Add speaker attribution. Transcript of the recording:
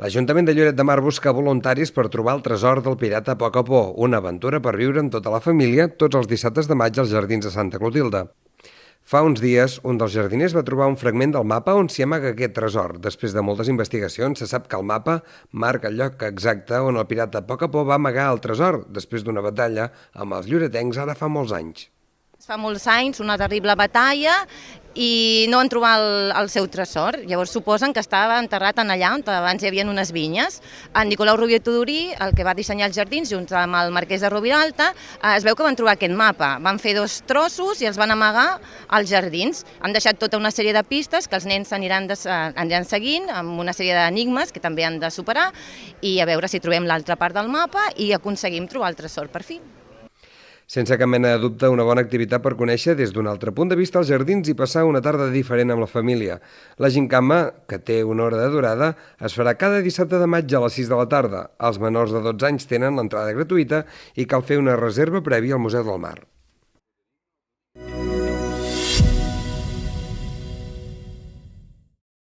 Speaker 1: L'Ajuntament de Lloret de Mar busca voluntaris per trobar el tresor del pirata Poc a Poc, una aventura per viure amb tota la família tots els dissabtes de maig als Jardins de Santa Clotilde. Fa uns dies, un dels jardiners va trobar un fragment del mapa on s'hi amaga aquest tresor. Després de moltes investigacions, se sap que el mapa marca el lloc exacte on el pirata Poc a Poc va amagar el tresor, després d'una batalla amb els lloretencs ara fa molts anys.
Speaker 2: Fa molts anys, una terrible batalla, i no van trobar el seu tresor. Llavors suposen que estava enterrat en allà on abans hi havia unes vinyes. En Nicolau Rovira i Tudurí, el que va dissenyar els jardins, junt amb el marquès de Roviralta, es veu que van trobar aquest mapa. Van fer 2 trossos i els van amagar als jardins. Han deixat tota una sèrie de pistes que els nens aniran seguint, amb una sèrie d'enigmes que també han de superar, i a veure si trobem l'altra part del mapa i aconseguim trobar el tresor per fi.
Speaker 1: Sense cap mena de dubte, una bona activitat per conèixer des d'un altre punt de vista els jardins i passar una tarda diferent amb la família. La gincama, que té una hora de durada, es farà cada dissabte de maig a les 6 de la tarda. Els menors de 12 anys tenen l'entrada gratuïta i cal fer una reserva prèvia al Museu del Mar.